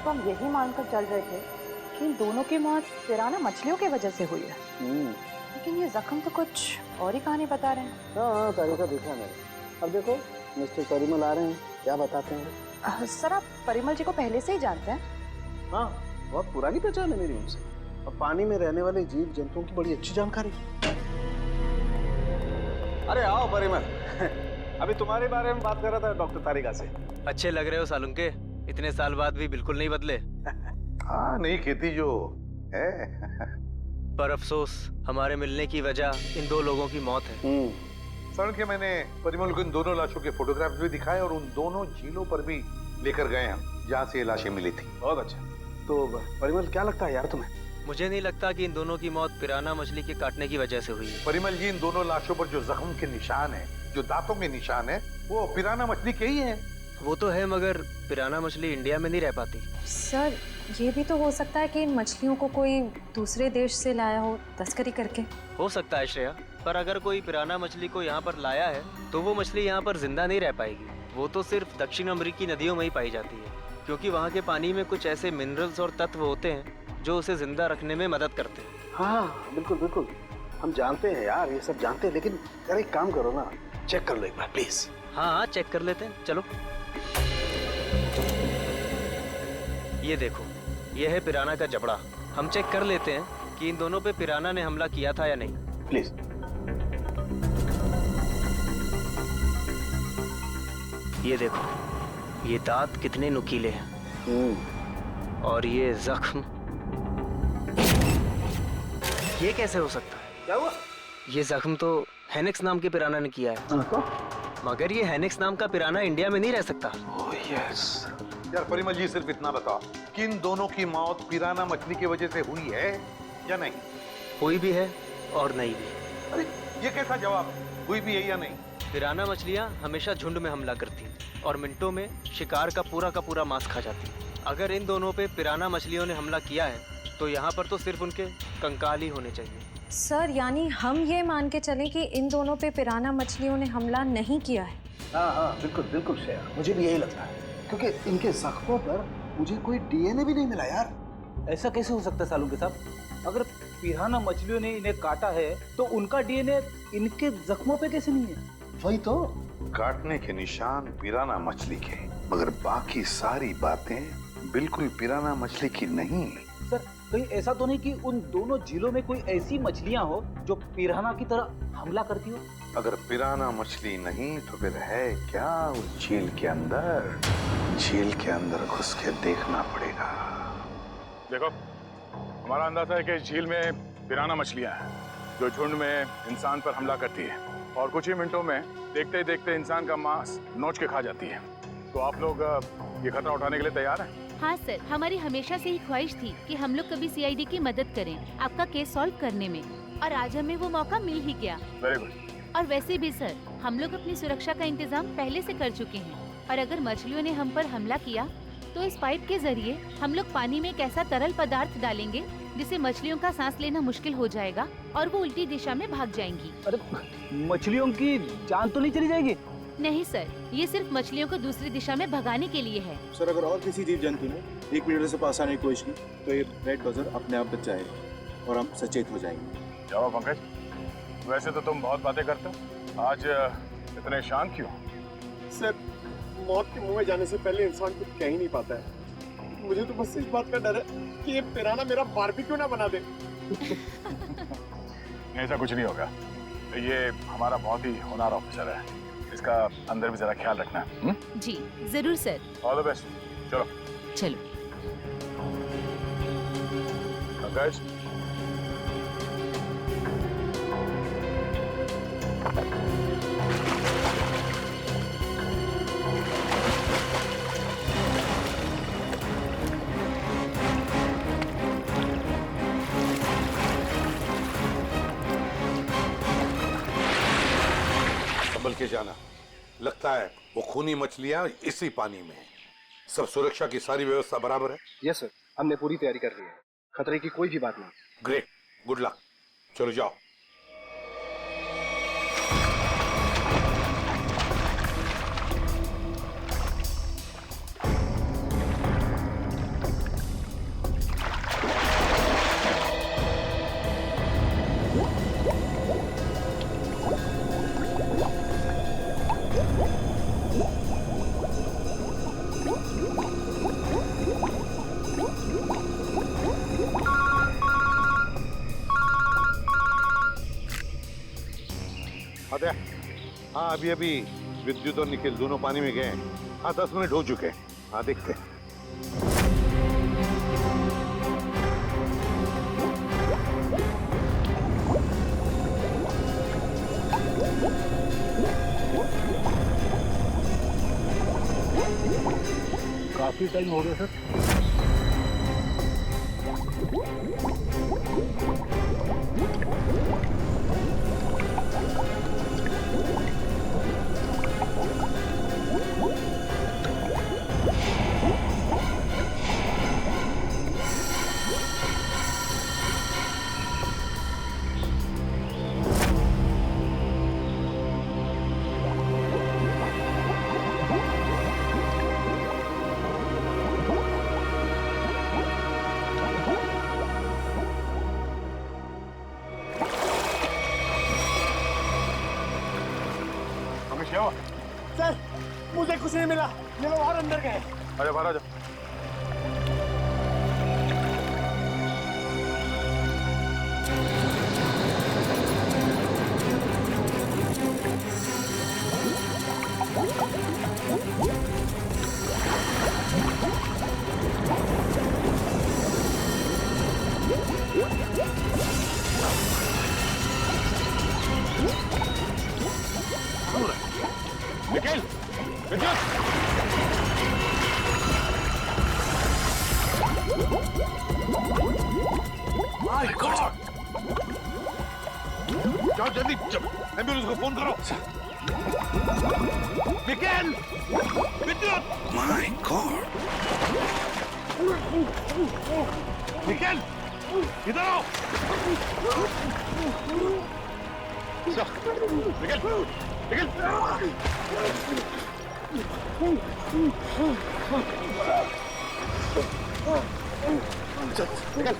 तो हम यही मानकर चल रहे थे कि इन दोनों की मौत पिराना मछलियों की वजह से हुई है। लेकिन ये जख्म तो कुछ और ही कहानी बता रहे हैं। हाँ, तारीखा देखा मैंने। अब देखो मिस्टर परिमल आ रहे हैं, क्या बताते हैं? सर आप परिमल जी को पहले से ही जानते हैं? हाँ, बहुत पुरानी पहचान है मेरी उनसे। और पानी में रहने वाले जीव जंतुओं की बड़ी अच्छी जानकारी। अरे आओ परिमल। अभी तुम्हारे बारे में बात कर रहा था डॉक्टर तारिका से। अच्छे लग रहे हो सालुंके, इतने साल बाद भी बिल्कुल नहीं बदले। हाँ, नहीं खेती जो है। पर अफसोस हमारे मिलने की वजह इन दो लोगों की मौत है। सर के मैंने परिमल को इन दोनों लाशों के फोटोग्राफ्स भी दिखाए और उन दोनों झीलों पर भी लेकर गए हम जहाँ से ये लाशें मिली थी। बहुत अच्छा। तो परिमल क्या लगता है यार तुम्हें? मुझे नहीं लगता कि इन दोनों की मौत पिराना मछली के काटने की वजह से हुई है। परिमल जी, इन दोनों लाशों पर जो जख्म के निशान है, जो दांतों के निशान है, वो पिराना मछली के ही हैं। वो तो है, मगर पिराना मछली इंडिया में नहीं रह पाती। सर ये भी तो हो सकता है कि इन मछलियों को कोई दूसरे देश से लाया हो तस्करी करके। हो सकता है श्रेया, पर अगर कोई पिराना मछली को यहाँ पर लाया है तो वो मछली यहाँ पर जिंदा नहीं रह पाएगी। वो तो सिर्फ दक्षिण अमेरिकी नदियों में ही पाई जाती है, क्योंकि वहाँ के पानी में कुछ ऐसे मिनरल्स और तत्व होते हैं जो उसे जिंदा रखने में मदद करते हैं। हाँ बिल्कुल बिल्कुल, हम जानते हैं यार, ये सब जानते हैं। लेकिन यार एक काम करो ना, चेक कर लो एक बार प्लीज। हाँ हाँ, चेक कर लेते हैं, चलो। ये देखो, ये है पिराना का जबड़ा। हम चेक कर लेते हैं कि इन दोनों पे पिराना ने हमला किया था या नहीं। प्लीज। ये देखो, ये दांत कितने नुकीले हैं। और ये जख्म, ये कैसे हो सकता है? क्या हुआ? ये जख्म तो हेनेक्स नाम के पिराना ने किया है। मगर ये हेनेक्स नाम का पिराना इंडिया में नहीं रह सकता। Oh yes. यार परिमल जी, सिर्फ इतना बताओ कि इन दोनों की मौत पिराना मछली की वजह से हुई है या नहीं? हुई भी है और नहीं भी। अरे ये कैसा जवाब? हुई भी है या नहीं? पिराना मछलियाँ हमेशा झुंड में हमला करती हैं और मिनटों में शिकार का पूरा मांस खा जाती हैं। अगर इन दोनों पे पिराना मछलियों ने हमला किया है तो यहाँ पर तो सिर्फ उनके कंकाल ही होने चाहिए। सर यानी हम ये मान के चलें कि इन दोनों पे पिराना मछलियों ने हमला नहीं किया है? हाँ हाँ बिल्कुल बिल्कुल श्रेया, मुझे भी यही लगता है, क्योंकि इनके जख्मों पर मुझे कोई डीएनए भी नहीं मिला यार। ऐसा कैसे हो सकता है सालू के साहब? अगर पिराना मछलियों ने इन्हें काटा है तो उनका डीएनए इनके जख्मों पे कैसे नहीं है? वही तो। काटने के निशान पिराना मछली के, मगर बाकी सारी बातें बिल्कुल पिराना मछली की नहीं। सर कहीं ऐसा तो नहीं कि उन दोनों झीलों में कोई ऐसी मछलियां हो जो पिराना की तरह हमला करती हो? अगर पिराना मछली नहीं तो फिर है क्या उस झील के अंदर? झील के अंदर घुस के देखना पड़ेगा। देखो, हमारा अंदाजा है कि इस झील में पिराना मछलियां हैं जो झुंड में इंसान पर हमला करती है और कुछ ही मिनटों में देखते ही देखते इंसान का मांस नोच के खा जाती है। तो आप लोग ये खतरा उठाने के लिए तैयार हैं? हाँ सर, हमारी हमेशा से ही ख्वाहिश थी कि हम लोग कभी सीआईडी की मदद करें आपका केस सॉल्व करने में, और आज हमें वो मौका मिल ही गया। Very good. और वैसे भी सर, हम लोग अपनी सुरक्षा का इंतजाम पहले से कर चुके हैं, और अगर मछलियों ने हम पर हमला किया तो इस पाइप के जरिए हम लोग पानी में एक ऐसा तरल पदार्थ डालेंगे जिससे मछलियों का सांस लेना मुश्किल हो जाएगा और वो उल्टी दिशा में भाग जाएंगी। अरे मछलियों की जान तो नहीं चली जाएगी? नहीं सर, ये सिर्फ मछलियों को दूसरी दिशा में भगाने के लिए है। सर अगर और किसी जीव जंतु ने 1 मीटर से पास आने की कोशिश की तो ये रेड बजर अपने आप बच जाएगा और हम सचेत हो जाएंगे। जाओ पंकज, वैसे तो तुम बहुत बातें करते हो, आज इतने शांत क्यों? सर मौत के मुंह में जाने से पहले इंसान कुछ कह ही नहीं पाता है। मुझे तो बस इस बात का डर है कि ये पिराना मेरा बारबेक्यू ना बना दे। ऐसा कुछ नहीं होगा, ये हमारा बहुत ही होनहार ऑफिसर है, इसका अंदर भी जरा ख्याल रखना। जी जरूर सर। All the best. चलो चलो। पंकज, संभल के जाना, लगता है वो खूनी मछलियां इसी पानी में हैं। सब सुरक्षा की सारी व्यवस्था बराबर है? यस सर, हमने पूरी तैयारी कर ली है, खतरे की कोई भी बात नहीं। Great, good luck. चलो जाओ। फतेह, हाँ अभी अभी विद्युत और निखिल दोनों पानी में गए। हाँ 10 मिनट हो चुके हैं। हाँ देखते हैं। काफी टाइम हो गया सर। हमें क्या हुआ? सर मुझे कुछ नहीं मिला, ये लोग और अंदर गए। अरे बाहर आ जाओ। निखिल, विद्युत! My god! जाओ जल्दी, एम्बुलेंस को फोन करो। निखिल! विद्युत! My god! निखिल! इधर आओ! निखिल! निखिल! चल, निकल!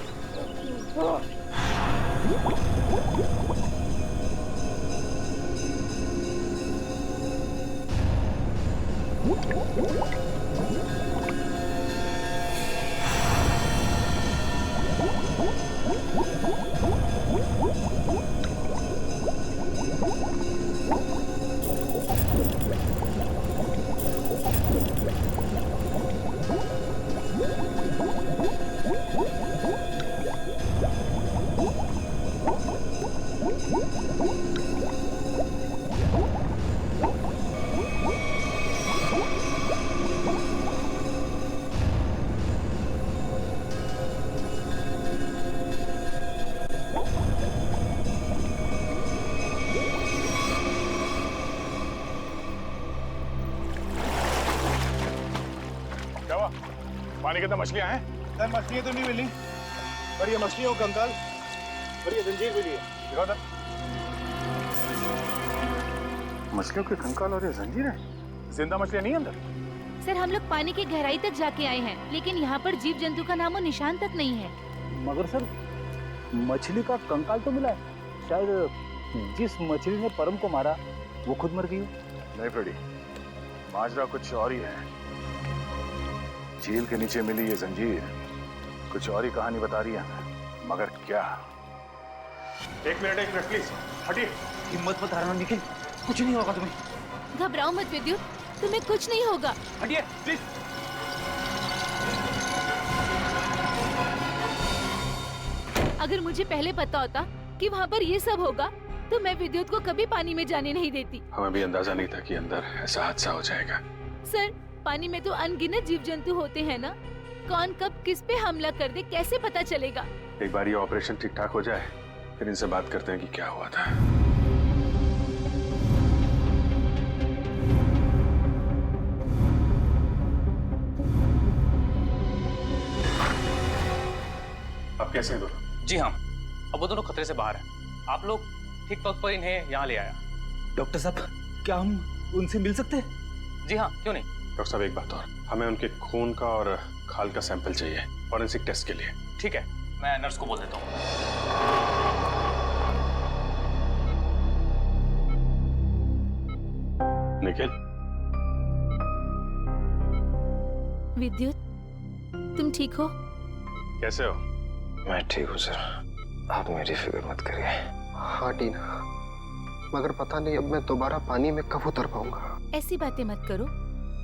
पानी के अंदर मछलियां हैं? सर मछलियाँ तो नहीं मिली, पर ये मछलियों का कंकाल और ये जंजीर मिली है। दिखाओ तो। मछलियों के कंकाल और ये जंजीर है? जिंदा मछलियां नहीं अंदर? सर हम लोग पानी की गहराई तक जाके आए हैं, लेकिन यहाँ पर जीव जंतु का नामो निशान तक नहीं है। मगर सर मछली का कंकाल तो मिला है। शायद जिस मछली ने परम को मारा वो खुद मर गई। नहीं फ्रेडी, माजरा कुछ और ही है। झील के नीचे मिली ये जंजीर कुछ और ही कहानी बता रही है हमें, मगर क्या? एक मिनट प्लीज हटिए। हिम्मत मत हारना निखिल, कुछ नहीं होगा तुम्हें। घबराओ मत विद्युत, तुम्हें कुछ नहीं होगा। हटिए प्लीज। अगर मुझे पहले पता होता कि वहाँ पर ये सब होगा तो मैं विद्युत को कभी पानी में जाने नहीं देती। हमें भी अंदाजा नहीं था कि अंदर ऐसा हादसा हो जाएगा। सर पानी में तो अनगिनत जीव जंतु होते हैं ना, कौन कब किस पे हमला कर दे कैसे पता चलेगा? एक बार ये ऑपरेशन ठीक ठाक हो जाए फिर इनसे बात करते हैं कि क्या हुआ था। आप कैसे हैं दोनों? जी हाँ, अब वो दोनों खतरे से बाहर हैं। आप लोग ठीक वक्त पर इन्हें यहाँ ले आया। डॉक्टर साहब क्या हम उनसे मिल सकते हैं? जी हाँ, क्यों नहीं। डॉक्टर साहब एक बात और, हमें उनके खून का और खाल का सैंपल चाहिए फॉरेंसिक टेस्ट के लिए। ठीक है, मैं नर्स को बोल देता हूँ। निखिल, विद्युत तुम ठीक हो? कैसे हो? मैं ठीक हूँ सर, आप मेरी फिक्र मत करिए। हाँ टीना, मगर पता नहीं अब मैं दोबारा पानी में कब उतर पाऊंगा। ऐसी बातें मत करो,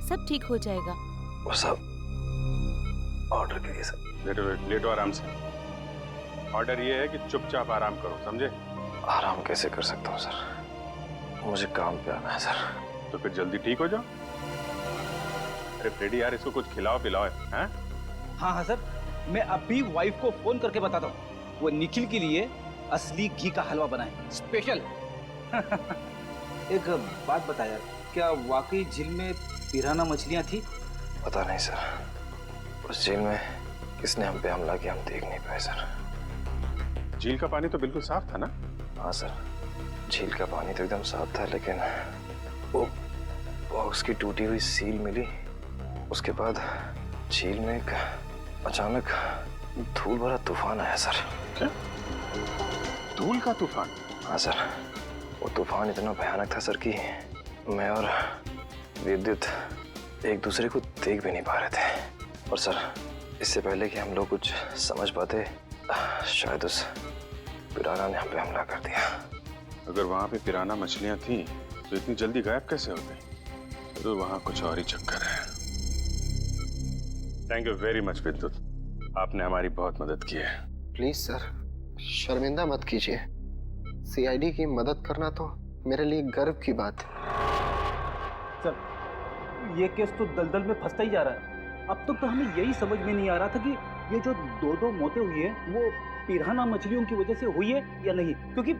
सब ठीक हो जाएगा। वो सब ऑर्डर कीजिए सर। लेटो आराम से। ऑर्डर ये है कि चुपचाप आराम करो, समझे? आराम कैसे कर सकता हूँ सर, मुझे काम पे आना है सर। तो फिर जल्दी ठीक हो जाओ। अरे फ्रेडी यार, इसको कुछ खिलाओ पिलाओ, हैं? हाँ हाँ सर, मैं अभी वाइफ को फोन करके बताता हूँ, वो निखिल के लिए असली घी का हलवा बनाए स्पेशल। एक बात बता यार, क्या वाकई झील में पिराना मछलियाँ थी? पता नहीं सर, उस झील में किसने हम पे हमला किया हम देख नहीं पाए सर। झील का पानी तो बिल्कुल साफ था ना? हाँ सर, झील का पानी तो एकदम साफ था, लेकिन वो बॉक्स की टूटी हुई सील मिली। उसके बाद झील में एक अचानक धूल भरा तूफान आया सर। क्या? धूल का तूफान? हाँ सर, वो तूफान इतना भयानक था सर कि मैं और विद्युत एक दूसरे को देख भी नहीं पा रहे थे। और सर, इससे पहले कि हम लोग कुछ समझ पाते, शायद उस पिराना ने हम पे हमला कर दिया। अगर वहां पे पिराना मछलियां थी तो इतनी जल्दी गायब कैसे हो गई? तो वहां कुछ और ही चक्कर है। थैंक यू वेरी मच विद्युत, आपने हमारी बहुत मदद की है। प्लीज सर, शर्मिंदा मत कीजिए। सीआईडी की मदद करना तो मेरे लिए गर्व की बात है। सर, ये केस तो दलदल में फंसता ही जा रहा है। अब तक तो हमें यही समझ में नहीं आ रहा था कि ये जो दो मौतें हुई है वो पिराना मछलियों की वजह से हुई है या नहीं, क्योंकि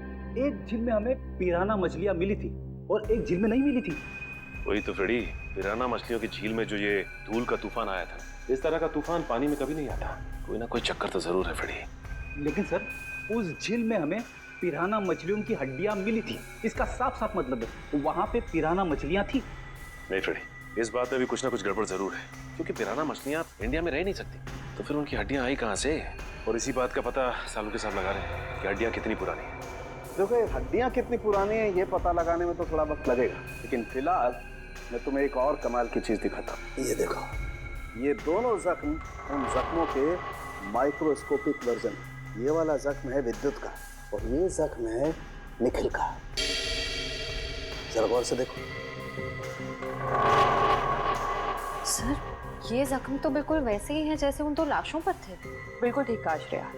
एक झील में हमें पिराना मछलियां मिली थी और एक झील में नहीं मिली थी। वही तो फ्रेडी, पिराना मछलियों की झील में जो ये धूल का तूफान आया था, इस तरह का तूफान पानी में कभी नहीं आता। कोई ना कोई चक्कर तो जरूर है फ्रेडी। लेकिन सर, उस झील में हमें पिराना मछलियों की हड्डियां मिली थी, इसका साफ साफ मतलब है वहां पे पिराना मछलियां थी। नहीं फ्रेडी, इस बात में भी कुछ ना कुछ गड़बड़ जरूर है, क्योंकि पिराना मछलियां इंडिया में रह नहीं सकती, तो फिर उनकी हड्डियां आई कहाँ से? और इसी बात का पता सालू के साथ लगा रहे हैं कि हड्डियां कितनी पुरानी है। देखो, ये हड्डियां कितनी पुरानी है ये पता लगाने में तो थोड़ा वक्त लगेगा, लेकिन फिलहाल मैं तुम्हें एक और कमाल की चीज दिखाता हूँ। ये देखो, ये दोनों जख्म उन जख्मों के माइक्रोस्कोपिक वर्जन। ये वाला जख्म है विद्युत का और ये जख्म है निखिल का। जरा गौर से देखो। सर, ये जख्म तो बिल्कुल वैसे ही हैं जैसे उन दो लाशों पर थे। बिल्कुल ठीक कहा श्रेया,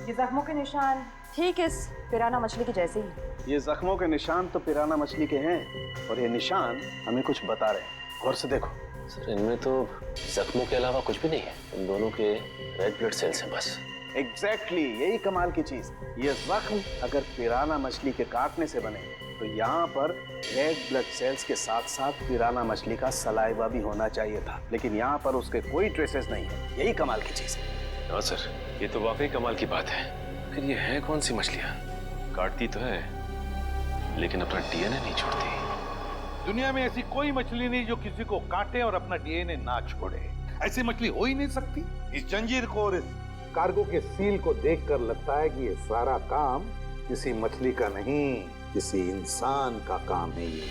ये जख्मों के निशान ठीक इस पिराना मछली के जैसे ही। ये जख्मों के निशान तो पिराना मछली के हैं और ये निशान हमें कुछ बता रहे हैं। गौर से देखो। सर, इनमें तो जख्मों के अलावा कुछ भी नहीं है, इन दोनों के रेड ब्लड सेल्स हैं बस। एग्जैक्टली, यही कमाल की चीज। ये जख्म अगर पिराना मछली के काटने से बने तो यहाँ पर रेड ब्लड सेल्स के साथ साथ पिराना मछली का सलाइवा भी होना चाहिए था, लेकिन यहाँ पर उसके कोई ट्रेसेस नहीं है। यही कमाल की चीज है। हाँ सर, ये तो वाकई कमाल की बात है। फिर ये है कौन सी मछलियाँ? काटती तो है लेकिन अपना डीएनए नहीं छोड़ती। दुनिया में ऐसी कोई मछली नहीं जो किसी को काटे और अपना डीएनए ना छोड़े। ऐसी मछली हो ही नहीं सकती। इस जंजीर को और इस कार्गो के सील को देखकर लगता है कि ये सारा काम किसी मछली का नहीं, किसी इंसान का काम है। ये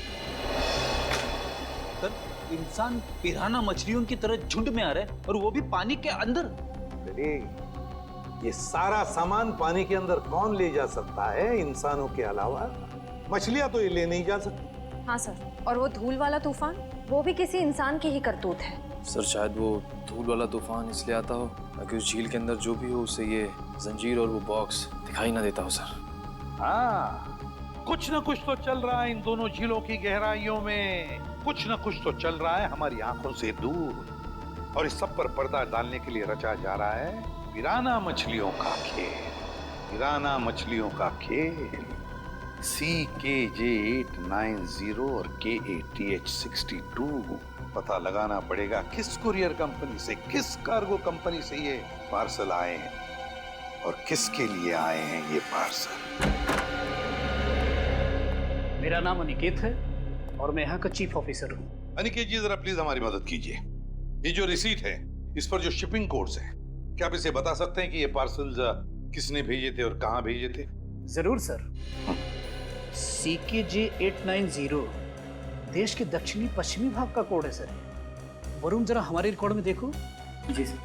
सर, इंसान पिराना मछलियों की तरह झुंड में आ रहे हैं और वो भी पानी के अंदर। ये सारा सामान पानी के अंदर कौन ले जा सकता है इंसानों के अलावा? मछलियां तो ये ले नहीं जा सकती। हाँ सर, और वो धूल वाला तूफान, वो भी किसी इंसान की ही करतूत है। सर, शायद वो धूल वाला तूफान इसलिए आता हो ताकि उस झील के अंदर जो भी हो उसे ये जंजीर और वो बॉक्स दिखाई ना देता हो सर। हाँ, कुछ न कुछ तो चल रहा है इन दोनों झीलों की गहराइयों में। कुछ न कुछ तो चल रहा है हमारी आंखों से दूर, और इस सब पर पर्दा डालने के लिए रचा जा रहा है पिराना मछलियों का खेल। पिराना मछलियों का खेल। CKJ890 और KATH62 पता लगाना पड़ेगा किस कुरियर कंपनी से, किस कार्गो कंपनी से ये पार्सल आए हैं और किसके लिए आए हैं ये पार्सल। मेरा नाम अनिकेत है और मैं यहाँ का चीफ ऑफिसर हूँ। अनिकेत जी, जरा प्लीज हमारी मदद कीजिए। ये जो रिसीट है, इस पर जो शिपिंग कोड्स हैं, क्या आप इसे बता सकते हैं कि ये पार्सल्स किसने भेजे थे और कहाँ भेजे थे? जरूर सर। CKJ890 देश के दक्षिणी पश्चिमी भाग का कोड है सर। वरुण, जरा हमारे रिकॉर्ड में देखो। जी सर।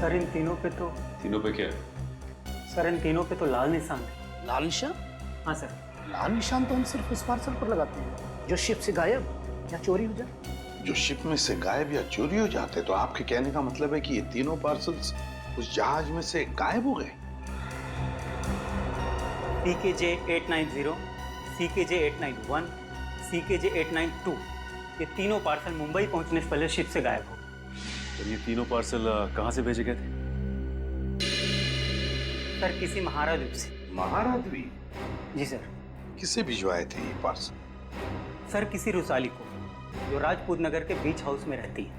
सर इन तीनों पे तो लाल निशान है। लाल निशान? हाँ सर। लाल निशान तो हम सिर्फ उस पार्सल पर लगाते हैं जो शिप से गायब या चोरी हो जाए। जो शिप में से गायब या चोरी हो जाते, तो आपके कहने का मतलब है कि ये तीनों पार्सल्स उस जहाज में से गायब हो गए? CKJ 890, CKJ 891, CKJ 892 ये तीनों पार्सल मुंबई पहुंचने से पहले शिप से गायब हो गए। और ये तीनों पार्सल कहाँ से भेजे गए थे? सर किसी महारा द्वीप से। महारा द्वीप? जी सर। किसे भिजवाए थे ये पार्सल? सर किसी रुसाली को, जो राजपूत नगर के बीच हाउस में रहती है।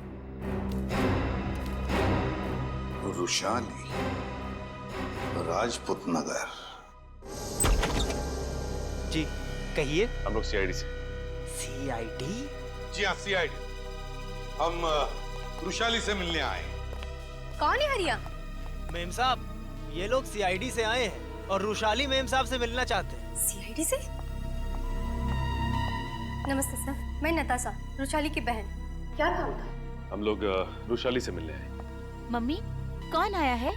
रुशाली, राजपूत नगर। जी कहिए। हम लोग CID से। CID? जी हाँ, CID। हम रुशाली से मिलने आए। कौन है हरिया? मेम साहब, ये लोग CID से आए हैं और रुशाली मेम साहब से मिलना चाहते हैं। CID से? नमस्ते सर, मैं नताशा, रुशाली की बहन। क्या काम था? हम लोग रुशाली से मिलने आए। मम्मी, कौन आया है?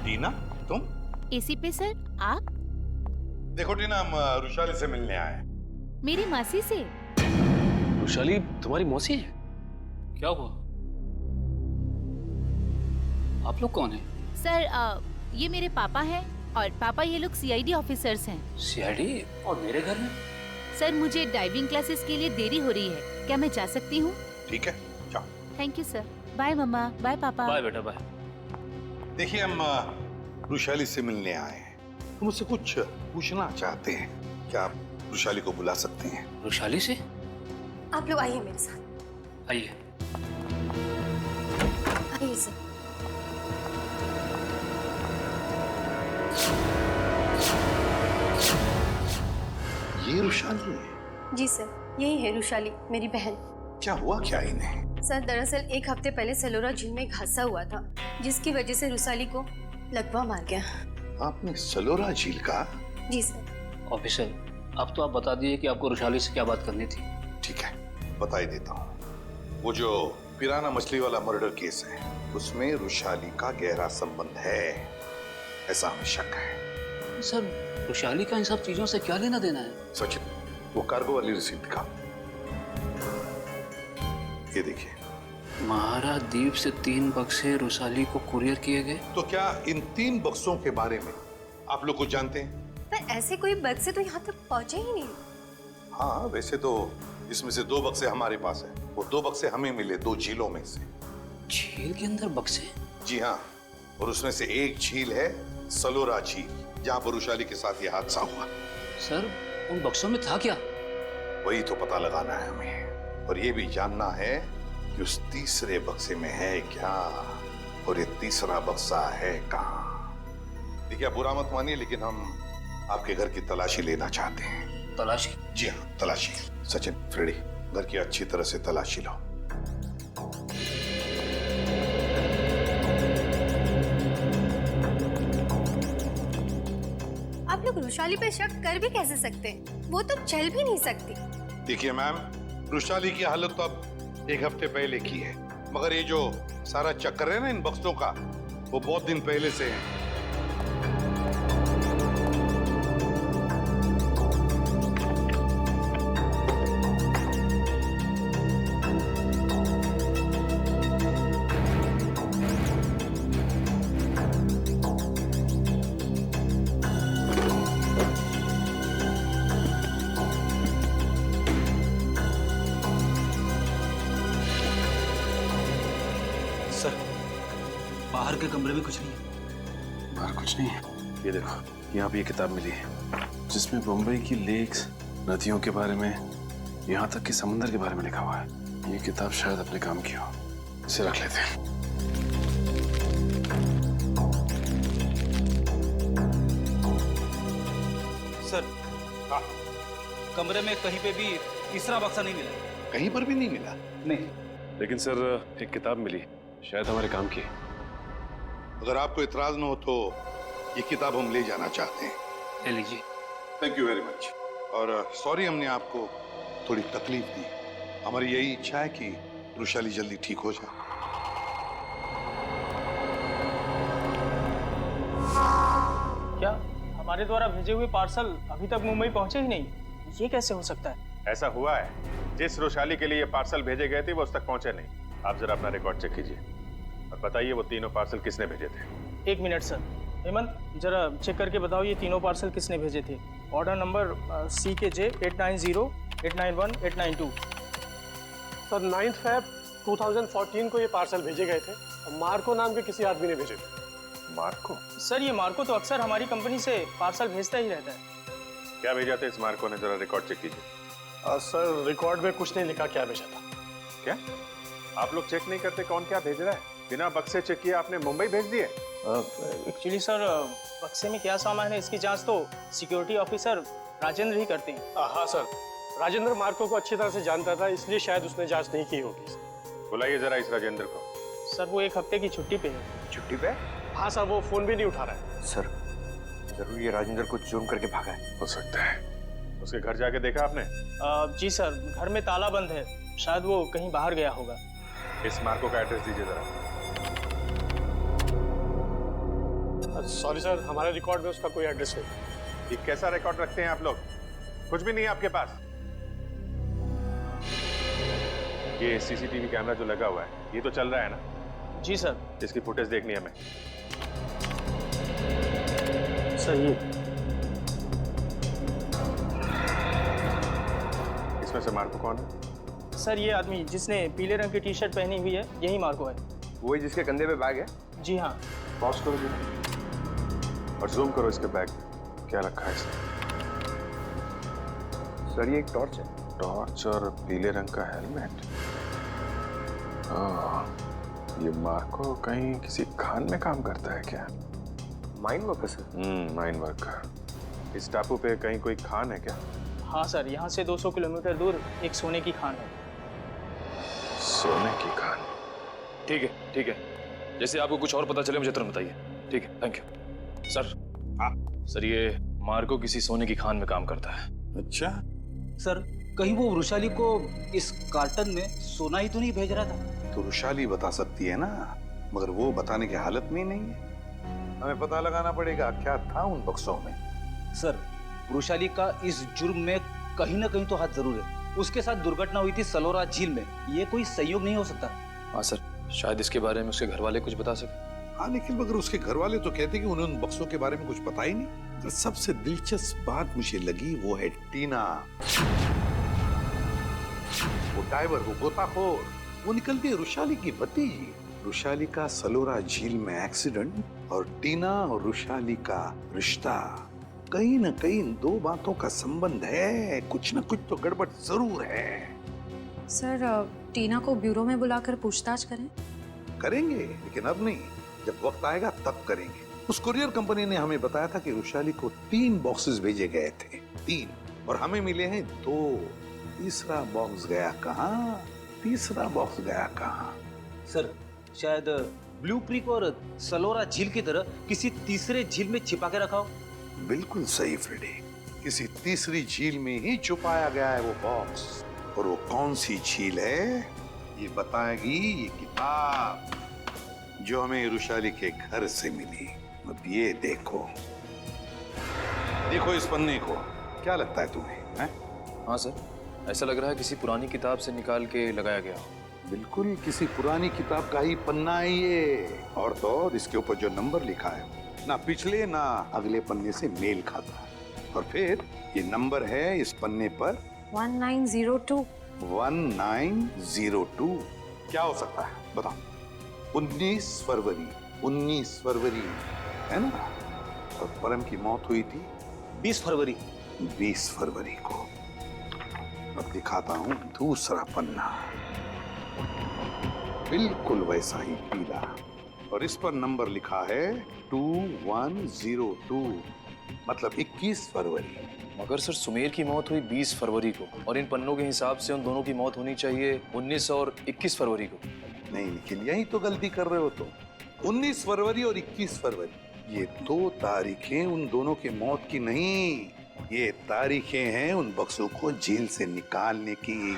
टीना, तुम? AC पे सर, आप? देखो टीना, हम रुशाली से मिलने आए। मेरी मासी से। रुशाली तुम्हारी मौसी है? क्या हुआ? आप लोग कौन हैं? सर ये मेरे पापा हैं और पापा ये लोग CID ऑफिसर्स हैं। CID? और मेरे घर में? सर मुझे डाइविंग क्लासेस के लिए देरी हो रही है, क्या मैं जा सकती हूँ? ठीक है, जाओ। Thank you sir. बाय मम्मा, बाय पापा। बाय बेटा, बाय। देखिए, हम रुशाली से मिलने आए हैं। हम उससे कुछ पूछना चाहते हैं। क्या आप रुशाली को बुला सकते हैं? रुशाली से? आप लोग आइए मेरे साथ। आइए। आइए सर। ये रुशाली है? जी सर, यही है रुशाली, मेरी बहन। क्या हुआ क्या इन्हें? सर दरअसल एक हफ्ते पहले सलोरा झील में एक हादसा हुआ था, जिसकी वजह से रुशाली को लकवा मार गया। आपने सलोरा झील का? जी सर। ऑफिसर, अब तो आप बता दिए कि आपको रुशाली से क्या बात करनी थी। ठीक है, बता ही देता हूँ। वो जो पिराना मछली वाला मर्डर केस है, उसमें रुशाली का गहरा संबंध है, ऐसा हमें शक है। सर, रुशाली का इन सब चीजों से क्या लेना देना है? सचिन, वो कार्गो वाली रिसीप्ट दिखा। ये देखिए। महारा द्वीप से 3 बक्से रुशाली को कुरियर किए गए। तो क्या इन 3 बक्सों के बारे में आप लोग कुछ जानते हैं? पर ऐसे कोई बक्से तो यहाँ तक पहुँचे ही नहीं। हाँ, वैसे तो इसमें से 2 बक्से हमारे पास है। वो 2 बक्से हमें मिले 2 झीलों में से। झील के अंदर बक्से? जी हाँ, और उसमें से एक झील है सलोरा झील, जहाँ पर रुशाली के साथ ये हादसा हुआ। सर, उन बक्सों में था क्या? वही तो पता लगाना है हमें, और ये भी जानना है कि उस तीसरे बक्से में है क्या, और ये तीसरा बक्सा है कहाँ। देखिए, आप बुरा मत मानिए, लेकिन हम आपके घर की तलाशी लेना चाहते हैं। तलाशी? जी हाँ, तलाशी। सचिन, फ्रेडी, घर की अच्छी तरह से तलाशी लो। आप लोग रुशाली पे शक कर भी कैसे सकते हैं? वो तो चल भी नहीं सकती। देखिए मैम, रुशाली की हालत तो अब 1 हफ्ते पहले की है, मगर ये जो सारा चक्कर है ना इन बक्सों का, वो बहुत दिन पहले से है। सर, बाहर के कमरे में कुछ नहीं है। बाहर कुछ नहीं है? ये देखो, यहाँ पे ये किताब मिली है, जिसमें मुंबई की लेक्स, नदियों के बारे में, यहाँ तक कि समुद्र के बारे में लिखा हुआ है। ये किताब शायद अपने काम की हो, इसे रख लेते हैं। सर, कमरे में कहीं पे भी तीसरा बक्सा नहीं मिला। कहीं पर भी नहीं मिला? नहीं। लेकिन सर, एक किताब मिली, शायद हमारे काम की। अगर आपको इतराज न हो तो ये किताब हम ले जाना चाहते हैं। ले लीजिए। Thank you very much. और सॉरी हमने आपको थोड़ी तकलीफ दी। हमारी यही इच्छा है कि रुशाली जल्दी ठीक हो जाए। क्या हमारे द्वारा भेजे हुए पार्सल अभी तक मुंबई पहुंचे ही नहीं? ये कैसे हो सकता है? ऐसा हुआ है, जिस रोशाली के लिए ये पार्सल भेजे गए थे वो उस तक पहुंचे नहीं। आप जरा अपना रिकॉर्ड चेक कीजिए और बताइए वो तीनों पार्सल किसने भेजे थे। 1 मिनट सर। हेमंत, जरा चेक करके बताओ ये तीनों पार्सल किसने भेजे थे। Order number CKJ 890 891 892। Sir 9 Feb 2014 को ये पार्सल भेजे गए थे और मार्को नाम के किसी आदमी ने भेजे थे। मार्को? सर ये मार्को तो अक्सर हमारी कंपनी से पार्सल भेजता ही रहता है। क्या भेजा था इस मार्को ने, जरा रिकॉर्ड चेक कीजिए। सर रिकॉर्ड में कुछ नहीं लिखा क्या भेजा था। क्या आप लोग चेक नहीं करते कौन क्या भेज रहा है? बिना बक्से चेक किए आपने मुंबई भेज दिए? एक्चुअली सर बक्से में क्या सामान है इसकी जांच तो सिक्योरिटी ऑफिसर राजेंद्र ही करते हैं। हाँ सर, राजेंद्र मार्को को अच्छी तरह से जानता था, इसलिए शायद उसने जांच नहीं की होगी। बुलाइए जरा इस राजेंद्र को। सर वो 1 हफ्ते की छुट्टी पे है। छुट्टी पे? हाँ सर, वो फोन भी नहीं उठा रहा है। सर जरूर ये राजेंद्र को जुर्म करके भागा है। हो सकता है। उसके घर जाके देखा आपने? जी सर, घर में ताला बंद है, शायद वो कहीं बाहर गया होगा। इस मार्को का एड्रेस दीजिए जरा। सॉरी सर, हमारे रिकॉर्ड में उसका कोई एड्रेस नहीं। ये कैसा रिकॉर्ड रखते हैं आप लोग? कुछ भी नहीं है आपके पास। ये CCTV कैमरा जो लगा हुआ है ये तो चल रहा है ना? जी सर। इसकी फुटेज देखनी है हमें। सर ये इसमें से मार्को कौन है? सर ये आदमी जिसने पीले रंग की टी-शर्ट पहनी हुई है यही मार्को है। वही जिसके कंधे पे बैग है? जी हाँ। पॉज करो जी और जूम करो इसके बैग। क्या रखा है इसमें? सर ये एक टॉर्च है। टॉर्च और पीले रंग का हेलमेट। ये मार्को कहीं किसी खान में काम करता है क्या? Mine worker sir? Mine worker. इस टापू पे कहीं कोई खान है क्या? हाँ सर, यहाँ से 200 किलोमीटर दूर एक सोने की खान है। सोने की खान? ठीक है। जैसे आपको कुछ और पता चले मुझे तुरंत बताइए। ठीक है, थैंक यू। सर सर ये मार्को किसी सोने की खान में काम करता है। अच्छा सर कहीं वो रुशाली को इस कार्टन में सोना ही तो नहीं भेज रहा था? तो रुशाली बता सकती है ना, मगर वो बताने की हालत में ही नहीं है। हमें पता लगाना पड़ेगा क्या था उन बक्सों में। सर रुशाली का इस जुर्म में कहीं ना कहीं तो हाथ जरूर है। उसके साथ दुर्घटना हुई थी सलोरा झील में, ये कोई संयोग नहीं हो सकता। हाँ सर, शायद इसके बारे में उसके घर वाले कुछ बता सके। हाँ लेकिन मगर उसके घर वाले तो कहते कि उन्हें उन बक्सों के बारे में कुछ पता ही नहीं। तो सबसे दिलचस्प बात मुझे लगी वो है टीना। वो डाइवर, वो गोताखोर, वो निकलती है रुशाली की भतीजी। रुशाली का सलोरा झील में एक्सीडेंट और टीना और रुशाली का रिश्ता, कहीं ना कहीं इन दो बातों का संबंध है। कुछ ना कुछ तो गड़बड़ जरूर है। सर टीना को ब्यूरो में बुलाकर पूछताछ करें? करेंगे, लेकिन अब नहीं, जब वक्त आएगा तब करेंगे। उस कुरियर कंपनी ने हमें बताया था कि रुशाली को 3 बॉक्सेस भेजे गए थे, 3, और हमें मिले हैं 2। तीसरा बॉक्स गया कहाँ? सर शायद ब्लू क्रीक और सलोरा झील की तरह किसी तीसरे झील में छिपा के रखा हो। बिल्कुल सही फ्रेडी, किसी तीसरी झील में ही छुपाया गया है वो बॉक्स। और वो कौन सी झील है ये बताएगी ये किताब जो हमें रुशाली के घर से मिली। अब ये देखो इस पन्ने को, क्या लगता है तुम्हें? हाँ सर, ऐसा लग रहा है किसी पुरानी किताब से निकाल के लगाया गया हो। बिल्कुल किसी पुरानी किताब का ही पन्ना है ये। और तो और इसके ऊपर जो नंबर लिखा है ना पिछले ना अगले पन्ने से मेल खाता है। और फिर ये नंबर है इस पन्ने पर 1902। 1902 क्या हो सकता है बताओ? 19 फरवरी है ना? और परम की मौत हुई थी 20 फरवरी। 20 फरवरी को। अब दिखाता हूं दूसरा पन्ना, बिल्कुल वैसा ही पीला, और इस पर नंबर लिखा है 2102, मतलब 21 फरवरी। मगर सर सुमेर की मौत हुई 20 फरवरी को और इन पन्नों के हिसाब से उन दोनों की मौत होनी चाहिए 19 और 21 फरवरी को। नहीं, लेकिन यही तो गलती कर रहे हो तो। 19 फरवरी और 21 फरवरी ये 2 तारीखें उन दोनों की मौत की नहीं, ये तारीखें हैं उन बक्सों को जेल से निकालने की।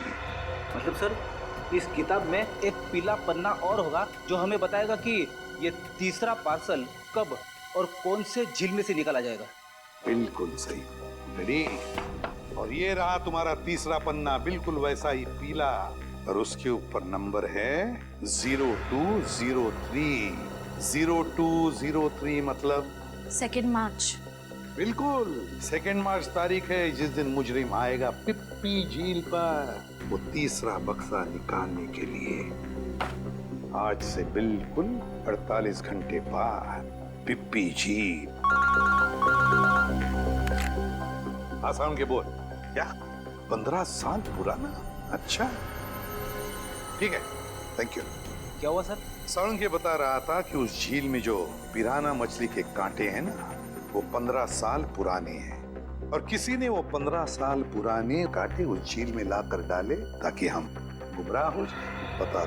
मतलब सर इस किताब में एक पीला पन्ना और होगा जो हमें बताएगा कि ये तीसरा पार्सल कब और कौन से झील में से निकाला जाएगा। बिल्कुल सही। रेडी? और ये रहा तुम्हारा तीसरा पन्ना, बिल्कुल वैसा ही पीला, और उसके ऊपर नंबर है 0203। 0203 मतलब 2 मार्च। बिल्कुल 2 मार्च तारीख है जिस दिन मुजरिम आएगा पिप्पी झील पर वो तीसरा बक्सा निकालने के लिए। आज से बिल्कुल 48 घंटे बाद पिप्पी झील। आसान के बोल क्या 15 साल पुराना? अच्छा ठीक है, थैंक यू। क्या हुआ सर? साउंड के बता रहा था कि उस झील में जो पिराना मछली के कांटे हैं ना, वो 15 साल पुराने हैं, और किसी ने वो 15 साल पुराने कांटे उस झील में लाकर डाले ताकि हम गुमराह हो जाए। पता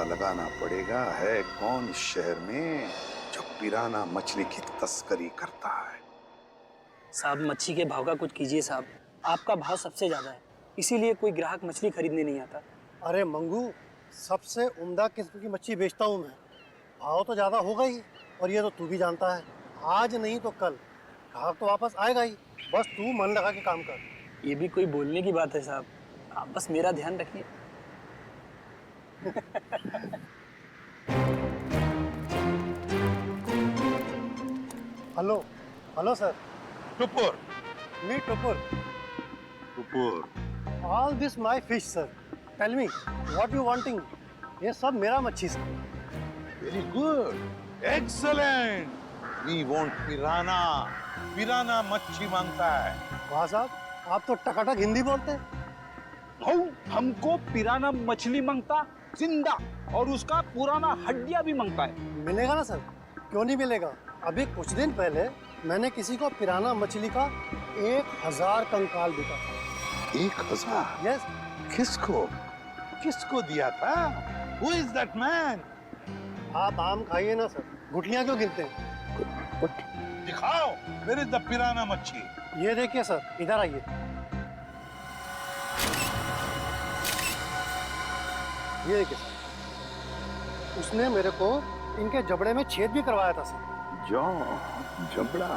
लगाना पड़ेगा है कौन शहर में जो पिराना मछली की तस्करी करता है। साहब मच्छी के भाव का कुछ कीजिए साहब, आपका भाव सबसे ज़्यादा है, इसीलिए कोई ग्राहक मछली खरीदने नहीं आता। अरे मंगू, सबसे उम्दा किस्म की मच्छली बेचता हूँ मैं, भाव तो ज़्यादा होगा ही, और ये तो तू भी जानता है, आज नहीं तो कल ग्राहक तो वापस आएगा ही, बस तू मन लगा के काम कर। ये भी कोई बोलने की बात है साहब, आप बस मेरा ध्यान रखिए। Hello hello sir. Tupur. Me Tupur. Tupur. All this my fish sir, tell me what you wanting. ये सब मेरा मच्छी सर। Very good, excellent. We want piranha. Piranha मच्छी मांगता है। वाह साहब, आप तो टकाटक हिंदी बोलते हैं। हमको पिराना मछली मांगता जिंदा, और उसका पुराना हड्डियां भी मांगता है। मिलेगा ना सर, क्यों नहीं मिलेगा। अभी कुछ दिन पहले मैंने किसी को पिराना मछली का 1000 कंकाल दिया था। 1000? यस। किसको दिया था? Who is that man? आप आम खाइए ना सर, गुठलियां क्यों गिनते हैं? दिखाओ, where is the पिराना मच्छी? ये देखिए सर, इधर आइए। ये देखिए सर, उसने मेरे को इनके जबड़े में छेद भी करवाया था सर। जबड़ा।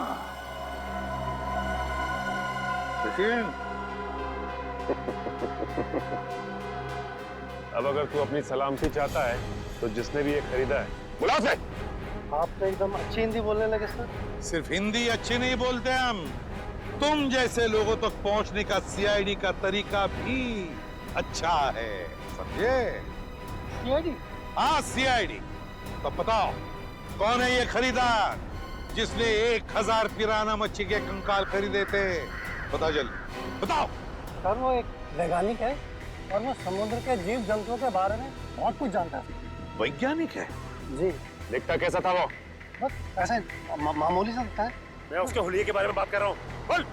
सचिन। अब अगर तू अपनी सलामती चाहता है तो जिसने भी ये खरीदा है बुला उसे। आप तो एकदम अच्छी हिंदी बोलने लगे सर। सिर्फ हिंदी अच्छी नहीं बोलते हम, तुम जैसे लोगों तक पहुंचने का सीआईडी का तरीका भी अच्छा है, समझे? सीआईडी? हाँ सीआईडी। तो बताओ कौन है ये खरीदार जिसने 1000 पिराना मच्छी के कंकाल खरीदे थे? बताओ जल्दी बताओ। सर वो एक वैज्ञानिक है और वो समुद्र के जीव जंतुओं के बारे में बहुत कुछ जानता है। वैज्ञानिक है? जी। दिखता कैसा था वो? बस ऐसे मामूली सा दिखता है। मैं उसके हुलिये के बारे में बात कर रहा हूँ। बोल।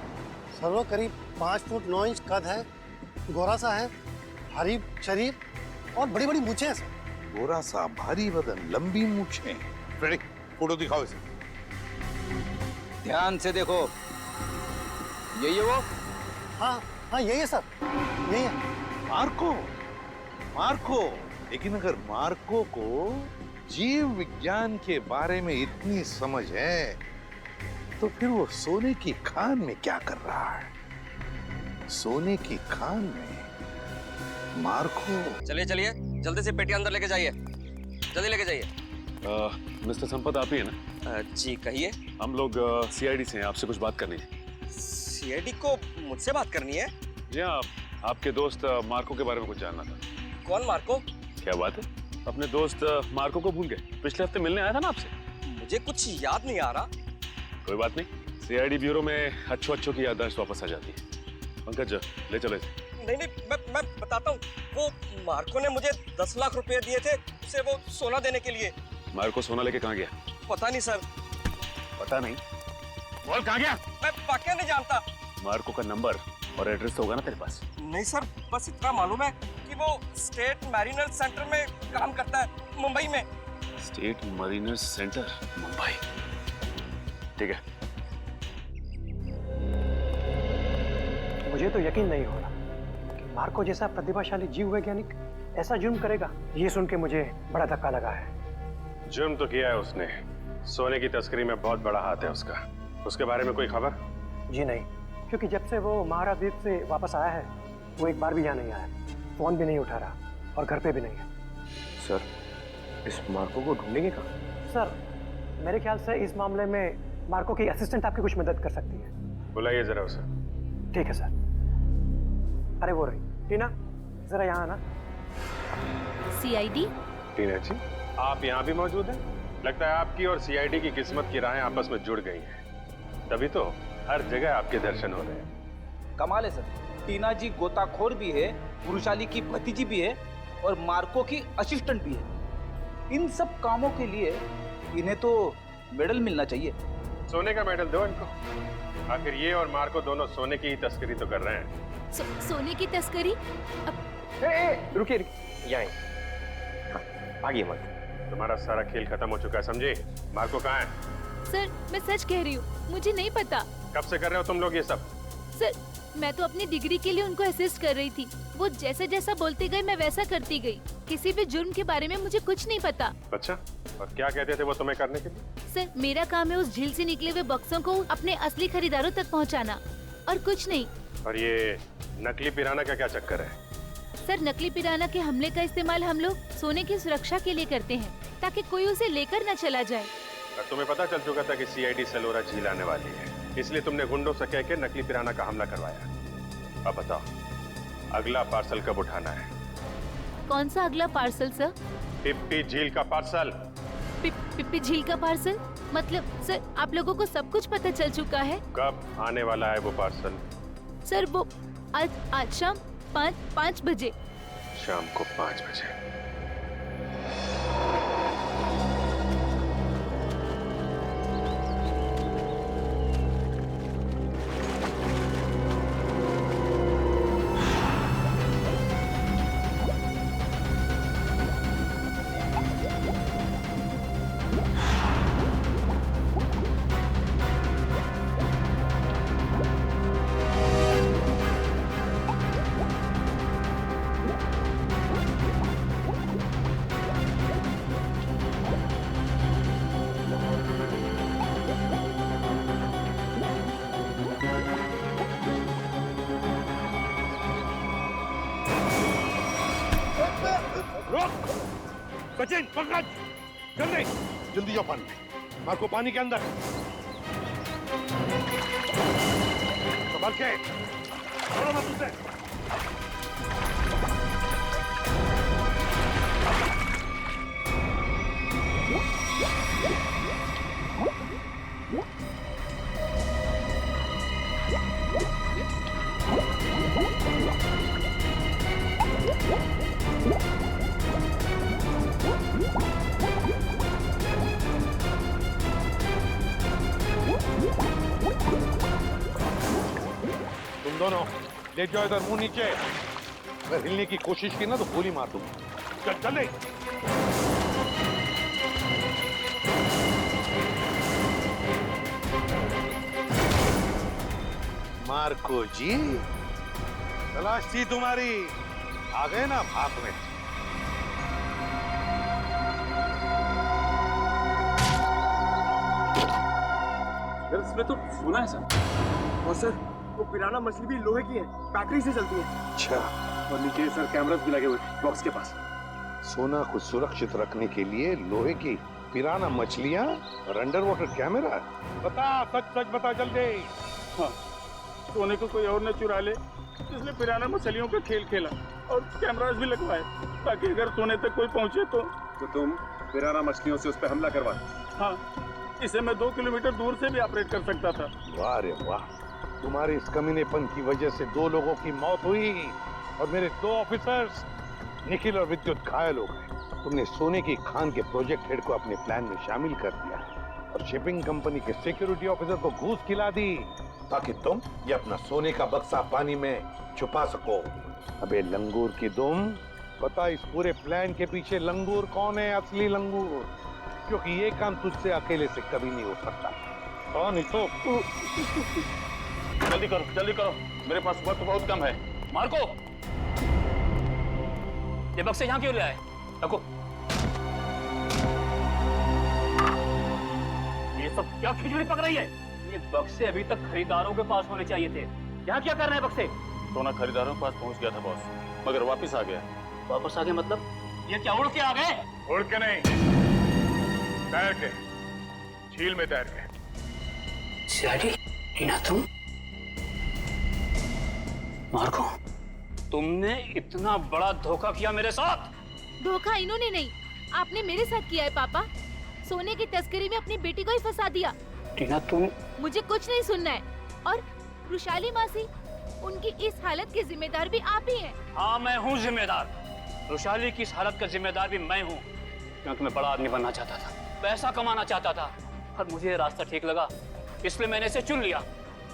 सर वो करीब 5 फुट 9 इंच कद है, गोरा सा है, भारी शरीर और बड़ी बड़ी मूछें हैं सर। गोरा सा, भारी बदन, लंबी मूछें। फोटो दिखाओ इसे। ध्यान से देखो, यही है वो? हाँ हाँ यही है सर, यही है। मार्को। लेकिन अगर मार्को को जीव विज्ञान के बारे में इतनी समझ है तो फिर वो सोने की खान में क्या कर रहा है? सोने की खान में मार्को। चलिए जल्दी से पेटी अंदर लेके जाइए, जल्दी लेके जाइए। मिस्टर संपत आप ही है ना? जी कहिए। हम लोग सीआईडी से हैं, आपसे कुछ बात करनी है। सीआईडी को मुझसे बात करनी है? जी हाँ, आपके दोस्त मार्को के बारे में कुछ जानना था। कौन मार्को? क्या बात है, अपने दोस्त मार्को को भूल गए? पिछले हफ्ते मिलने आया था ना आपसे। मुझे कुछ याद नहीं आ रहा। कोई बात नहीं, सीआईडी ब्यूरो में अच्छों की याददाश्त वापस आ जाती है। पंकज ले चलो इसे। नहीं मैं बताता हूँ। वो मार्को ने मुझे 10 लाख रुपए दिए थे उसे वो सोना देने के लिए। मार्को सोना लेके कहाँ गया? पता नहीं सर। पता नहीं? बोल कहाँ गया? मैं वाकई नहीं जानता। मार्को का नंबर और एड्रेस तो होगा ना तेरे पास? नहीं सर, बस इतना मालूम है कि वो स्टेट मैरिनर सेंटर में काम करता है, मुंबई में। State mariner centre, Mumbai. ठीक है। मुझे तो यकीन नहीं हो रहा कि मार्को जैसा प्रतिभाशाली जीव वैज्ञानिक ऐसा जुर्म करेगा, ये सुन के मुझे बड़ा धक्का लगा है। जुर्म तो किया है उसने, सोने की तस्करी में बहुत बड़ा हाथ है उसका। उसके बारे में कोई खबर? जी नहीं, क्योंकि जब से वो महारा द्वीप से वापस आया है वो एक बार भी यहाँ नहीं आया, फोन भी नहीं उठा रहा और घर पे भी नहीं है। सर, इस मार्को को ढूंढेंगे कहाँ? सर, मेरे ख्याल से इस मामले में मार्को की असिस्टेंट आपकी कुछ मदद कर सकती है। बुलाइए जरा उसे। ठीक है सर। अरे वो रही टीना, जरा यहाँ आना। सीआईडी? टीना जी, आप यहाँ भी मौजूद हैं? लगता है आपकी और सीआईडी की किस्मत की राहें आपस में जुड़ गई हैं। तभी तो हर जगह आपके दर्शन हो रहे हैं। कमाल है सर, टीना जी गोताखोर भी है, पुरुषाली की भतीजी भी है और मार्को की असिस्टेंट भी है। इन सब कामों के लिए इन्हें तो मेडल मिलना चाहिए। सोने का मेडल दो इनको। आखिर ये और मार्को दोनों सोने की ही तस्करी तो कर रहे हैं। सोने की तस्करी? रुकिए, यहाँ आगे मत। तुम्हारा सारा खेल खत्म हो चुका है, समझे? मार्को कहाँ है? सर, मैं सच कह रही हूँ, मुझे नहीं पता। कब से कर रहे हो तुम लोग ये सब? सर, मैं तो अपनी डिग्री के लिए उनको असिस्ट कर रही थी। वो जैसा जैसा बोलते गए मैं वैसा करती गई। किसी भी जुर्म के बारे में मुझे कुछ नहीं पता। अच्छा, और क्या कहते थे वो तुम्हें करने के लिए? सर, मेरा काम है उस झील से निकले हुए बक्सों को अपने असली खरीदारों तक पहुंचाना, और कुछ नहीं। और ये नकली पिराना का क्या चक्कर है? सर, नकली पिराना के हमले का इस्तेमाल हम लोग सोने की सुरक्षा के लिए करते हैं, ताकि कोई उसे लेकर न चला जाए। और तुम्हें पता चल चुका था कि सीआईडी सेलोरा झील आने वाली है, इसलिए तुमने गुंडों से कह के नकली पिराना का हमला करवाया। अब बताओ, अगला पार्सल कब उठाना है? कौन सा अगला पार्सल सर? पिप्पी झील का पार्सल। पिप्पी झील का पार्सल? मतलब सर, आप लोगों को सब कुछ पता चल चुका है? कब आने वाला है वो पार्सल? सर, वो आज शाम 5 बजे। शाम को 5 बजे। सचिन, पकड़! जल्दी जल्दी जाओ पानी में। मार्को पानी के अंदर। संभाल के, छोड़ो मत उसे। तुम दोनों ले जाओ इधर, मुंह नीचे। अगर हिलने की कोशिश की ना तो गोली मार दूंगा। चल चल। मार्को जी, तलाश थी तुम्हारी, आ गए ना भाग में। इसमें तो सोना है सर। और सर, वो पिराना मछली भी लोहे की है, बैटरी से चलती है। अच्छा। और नीचे सर कैमरास भी लगे हुए बॉक्स के पास। सोना को सुरक्षित रखने के लिए लोहे की पिराना मछलियां और अंडर वाटर कैमरा। बता, सच सच बता जल्दी। हाँ, सोने को कोई और न चुरा ले, इसलिए पिराना मछलियों का खेल खेला और कैमरास भी लगवाए, ताकि अगर सोने तक कोई पहुंचे तो तुम पिराना मछलियों से उस पर हमला करवा। हाँ, इसे मैं 2 किलोमीटर दूर से भी ऑपरेट कर सकता था। वाह रे वाह, तुम्हारे इस कमीनेपन की वजह से 2 लोगों की मौत हुई और मेरे 2 ऑफिसर्स निखिल और विद्युत घायल हो गए। तुमने सोने की खान के प्रोजेक्ट हेड को अपने प्लान में शामिल कर दिया और शिपिंग कंपनी के सिक्योरिटी ऑफिसर को घूस खिला दी, ताकि तुम ये अपना सोने का बक्सा पानी में छुपा सको। अबे लंगूर की दुम, बता इस पूरे प्लान के पीछे लंगूर कौन है, असली लंगूर? क्योंकि ये काम तुझसे अकेले से कभी नहीं हो सकता। कौन ही तो। जल्दी करो, मेरे पास वक्त बहुत कम है। मार्को, ये बक्से यहाँ क्यों ले आए? रखो। ये सब क्या खिचड़ी पक रही है? ये बक्से अभी तक खरीदारों के पास होने चाहिए थे। यहाँ क्या कर रहे हैं बक्से? सोना खरीदारों के पास पहुंच गया था बॉस, मगर वापस आ गया। वापस आ गए मतलब? ये क्या उड़ के आ गए? उड़ के नहीं, तैर के, झील में तैर के। सीआईडी, टीना तुम? मार्को, तुमने इतना बड़ा धोखा किया मेरे साथ? धोखा इन्होंने नहीं, आपने मेरे साथ किया है पापा। सोने की तस्करी में अपनी बेटी को ही फंसा दिया। टीना तुम? मुझे कुछ नहीं सुनना है। और रुशाली मासी, उनकी इस हालत के जिम्मेदार भी आप ही हैं। हाँ, मैं हूँ जिम्मेदार। रुशाली की इस हालत का जिम्मेदार भी मैं हूँ, क्योंकि मैं बड़ा आदमी बनना चाहता था, पैसा कमाना चाहता था, और मुझे ये रास्ता ठीक लगा, इसलिए मैंने इसे चुन लिया।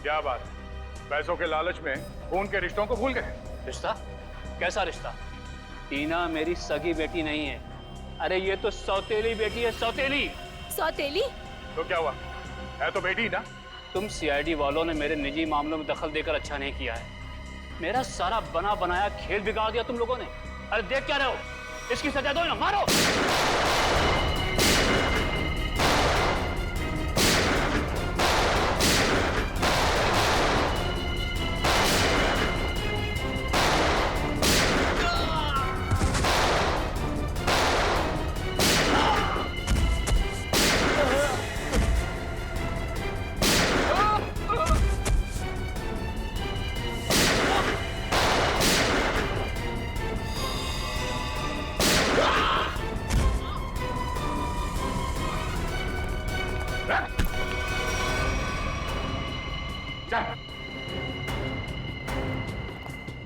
क्या बात, पैसों के लालच में खून के रिश्तों को भूल गए? रिश्ता? कैसा रिश्ता? टीना मेरी सगी बेटी नहीं है। अरे ये तो सौतेली बेटी है, सौतेली। सौतेली? तो क्या हुआ, है तो बेटी ना। तुम सीआईडी वालों ने मेरे निजी मामलों में दखल देकर अच्छा नहीं किया है। मेरा सारा बना बनाया खेल बिगाड़ दिया तुम लोगों ने। अरे देख क्या रहे हो, इसकी सजा दो ना, मारो।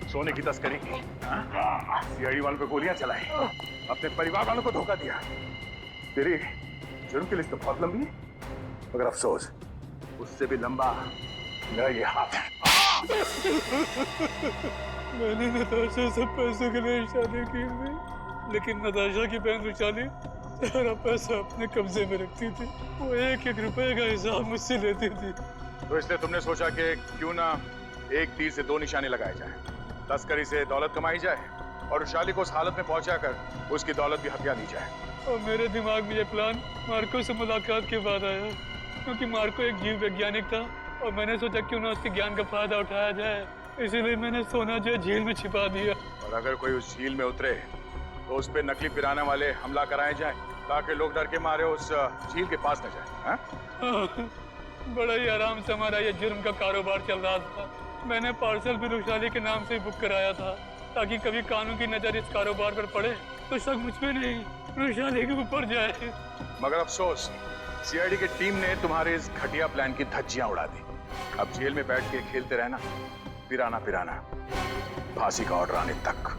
सोने की तस्करी की, सीआईडी वालों पे गोलियां चलाई, अपने परिवार वालों को धोखा दिया। तेरी जुर्म की लिस्ट तो बहुत लंबी है, मगर अफसोस उससे भी लंबा मेरा ये हाथ है। मैंने नताशा से पैसों के लिए शादी की थी, लेकिन नताशा की बहन रुशाली सारा पैसा अपने कब्जे में रखती थी। वो एक एक रुपए का हिसाब मुझसे लेती थी। तो इसलिए तुमने सोचा कि क्यों ना एक तीर से दो निशाने लगाए जाए, तस्करी से दौलत कमाई जाए और रुशाली को उस हालत में पहुंचा कर उसकी दौलत भी हथिया ली जाए। और मेरे दिमाग में ये प्लान मार्को से मुलाकात के बाद आया, क्योंकि मार्को एक जीव वैज्ञानिक था और मैंने सोचा क्यों ना उसके ज्ञान का फायदा उठाया जाए, इसीलिए मैंने सोना जो झील में छिपा दिया। और अगर कोई उस झील में उतरे तो उस पे नकली पिराना वाले हमला कराए जाए, ताकि लोग डर के मारे उस झील के पास न जाए। हाँ, बड़ा ही आराम से हमारा ये जुर्म का कारोबार चल रहा था। मैंने पार्सल भी रुशाली के नाम से ही बुक कराया था, ताकि कभी कानून की नजर इस कारोबार पर पड़े तो शक मुझ पे नहीं, रुशाली के ऊपर जाए। मगर अफसोस, सीआईडी की टीम ने तुम्हारे इस घटिया प्लान की धज्जियां उड़ा दी। अब जेल में बैठ के खेलते रहना, पिराना पिराना, फांसी का ऑर्डर आने तक।